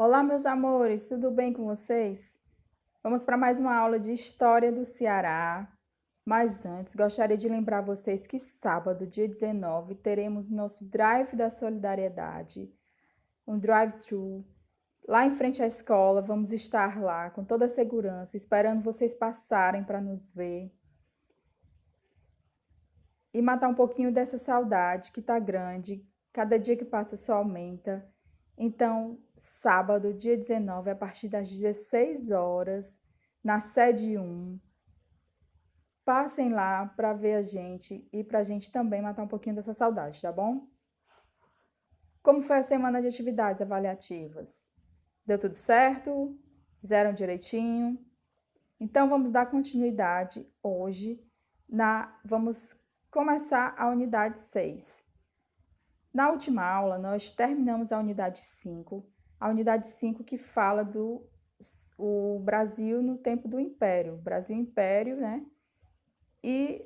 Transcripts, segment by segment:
Olá, meus amores, tudo bem com vocês? Vamos para mais uma aula de História do Ceará. Mas antes, gostaria de lembrar vocês que sábado, dia 19, teremos nosso Drive da Solidariedade, um drive-thru. Lá em frente à escola, vamos estar lá com toda a segurança, esperando vocês passarem para nos ver e matar um pouquinho dessa saudade que está grande, cada dia que passa só aumenta. Então, sábado, dia 19, a partir das 16 horas, na sede 1, passem lá para ver a gente e para a gente também matar um pouquinho dessa saudade, tá bom? Como foi a semana de atividades avaliativas? Deu tudo certo? Fizeram direitinho? Então, vamos dar continuidade hoje vamos começar a unidade 6. Na última aula, nós terminamos a unidade 5 que fala do o Brasil no tempo do Império, Brasil Império, né? E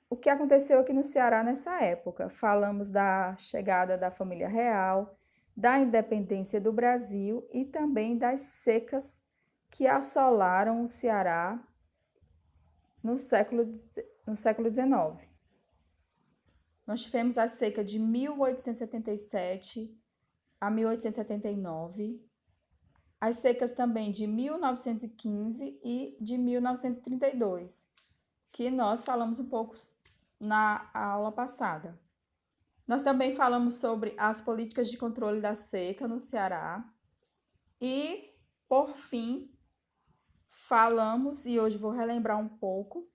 o que aconteceu aqui no Ceará nessa época. Falamos da chegada da família real, da independência do Brasil e também das secas que assolaram o Ceará no século XIX. Nós tivemos a seca de 1877 a 1879, as secas também de 1915 e de 1932, que nós falamos um pouco na aula passada. Nós também falamos sobre as políticas de controle da seca no Ceará e, por fim, falamos, e hoje vou relembrar um pouco,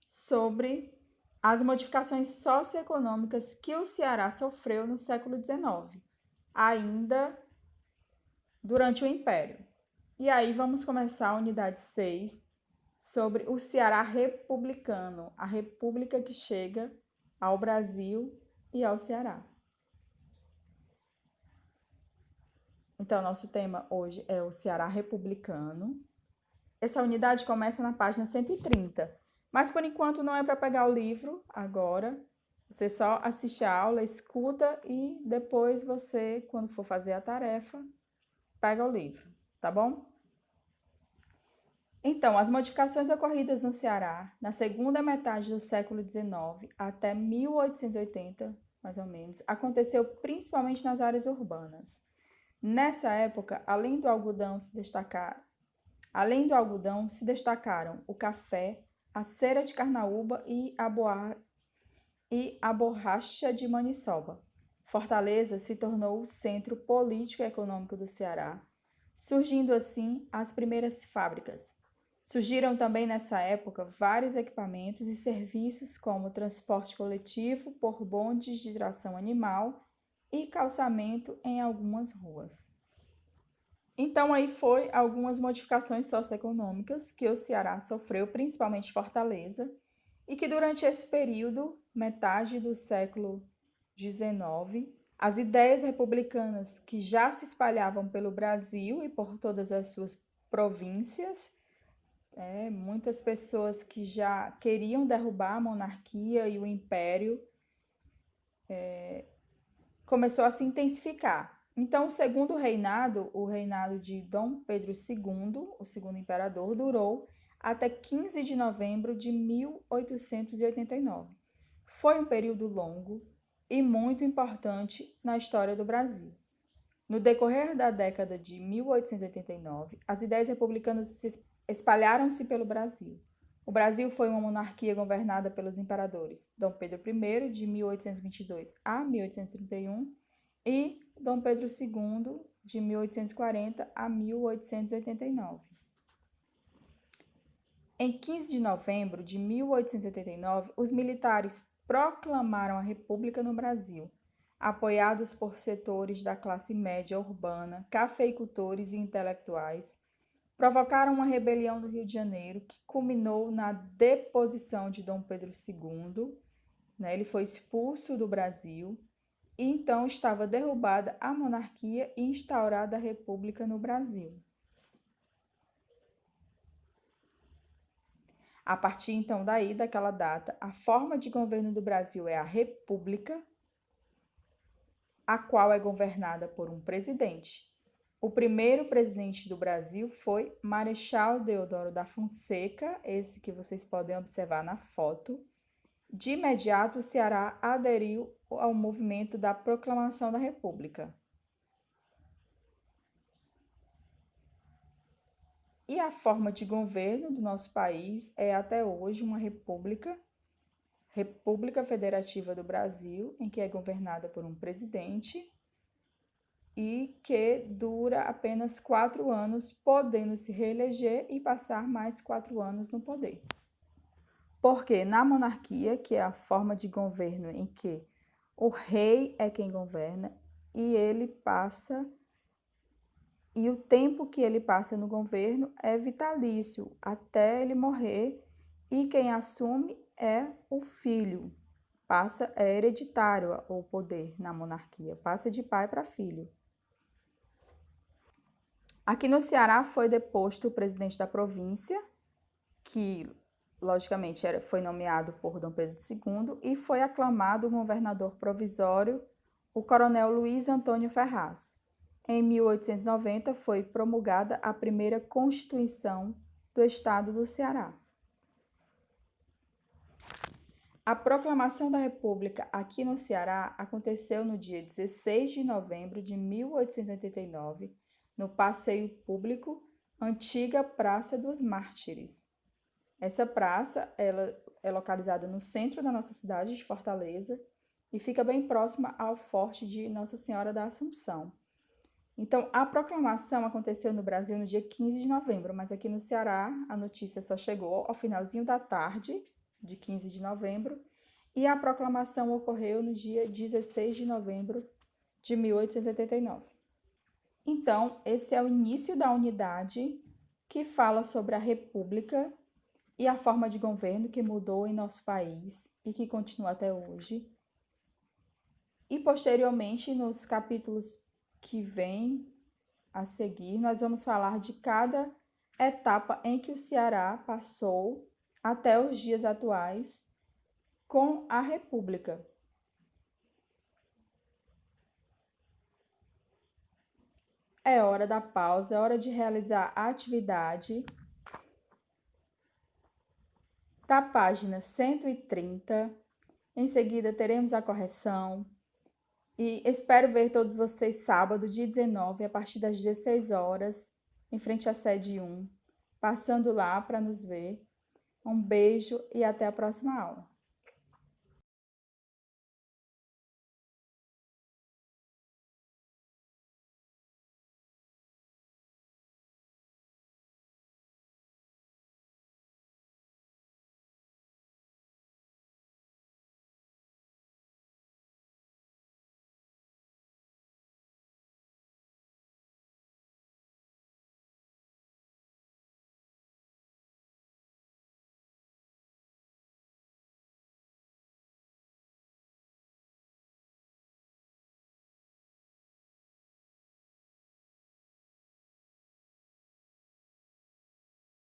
sobre as modificações socioeconômicas que o Ceará sofreu no século XIX, ainda durante o Império. E aí vamos começar a unidade 6 sobre o Ceará republicano, a república que chega ao Brasil e ao Ceará. Então, nosso tema hoje é o Ceará republicano. Essa unidade começa na página 130, mas por enquanto não é para pegar o livro agora. Você só assiste a aula, escuta e depois você, quando for fazer a tarefa, pega o livro, tá bom? Então, as modificações ocorridas no Ceará na segunda metade do século XIX até 1880, mais ou menos, aconteceu principalmente nas áreas urbanas. Nessa época, além do algodão se destacaram o café, a cera de carnaúba e a borracha de maniçoba. Fortaleza se tornou o centro político e econômico do Ceará, surgindo assim as primeiras fábricas. Surgiram também nessa época vários equipamentos e serviços como transporte coletivo por bondes de tração animal e calçamento em algumas ruas. Então aí foi algumas modificações socioeconômicas que o Ceará sofreu, principalmente Fortaleza, e que durante esse período, metade do século XIX, as ideias republicanas que já se espalhavam pelo Brasil e por todas as suas províncias, muitas pessoas que já queriam derrubar a monarquia e o império, começou a se intensificar. Então, o segundo reinado, o reinado de Dom Pedro II, o segundo imperador, durou até 15 de novembro de 1889. Foi um período longo e muito importante na história do Brasil. No decorrer da década de 1889, as ideias republicanas espalharam-se pelo Brasil. O Brasil foi uma monarquia governada pelos imperadores Dom Pedro I, de 1822 a 1831, e Dom Pedro II, de 1840 a 1889. Em 15 de novembro de 1889, os militares proclamaram a República no Brasil, apoiados por setores da classe média urbana, cafeicultores e intelectuais. Provocaram uma rebelião no Rio de Janeiro, que culminou na deposição de Dom Pedro II. Ele foi expulso do Brasil e então estava derrubada a monarquia e instaurada a república no Brasil. A partir então daquela data, a forma de governo do Brasil é a república, a qual é governada por um presidente. O primeiro presidente do Brasil foi Marechal Deodoro da Fonseca, esse que vocês podem observar na foto. De imediato, o Ceará aderiu ao movimento da Proclamação da República. E a forma de governo do nosso país é até hoje uma república, República Federativa do Brasil, em que é governada por um presidente e que dura apenas 4 anos, podendo se reeleger e passar mais 4 anos no poder. Porque na monarquia, que é a forma de governo em que o rei é quem governa e ele passa, e o tempo que ele passa no governo é vitalício, até ele morrer, e quem assume é o filho. É hereditário o poder na monarquia, passa de pai para filho. Aqui no Ceará foi deposto o presidente da província, que logicamente foi nomeado por Dom Pedro II, e foi aclamado o governador provisório, o coronel Luiz Antônio Ferraz. Em 1890 foi promulgada a primeira Constituição do Estado do Ceará. A proclamação da República aqui no Ceará aconteceu no dia 16 de novembro de 1889, no passeio público Antiga Praça dos Mártires. Essa praça ela é localizada no centro da nossa cidade de Fortaleza e fica bem próxima ao Forte de Nossa Senhora da Assunção. Então, a proclamação aconteceu no Brasil no dia 15 de novembro, mas aqui no Ceará a notícia só chegou ao finalzinho da tarde de 15 de novembro e a proclamação ocorreu no dia 16 de novembro de 1889. Então, esse é o início da unidade que fala sobre a República e a forma de governo que mudou em nosso país e que continua até hoje. E posteriormente, nos capítulos que vêm a seguir, nós vamos falar de cada etapa em que o Ceará passou até os dias atuais com a República. É hora da pausa, é hora de realizar a atividade da página 130. Em seguida, teremos a correção. E espero ver todos vocês sábado, dia 19, a partir das 16 horas, em frente à sede 1, passando lá para nos ver. Um beijo e até a próxima aula.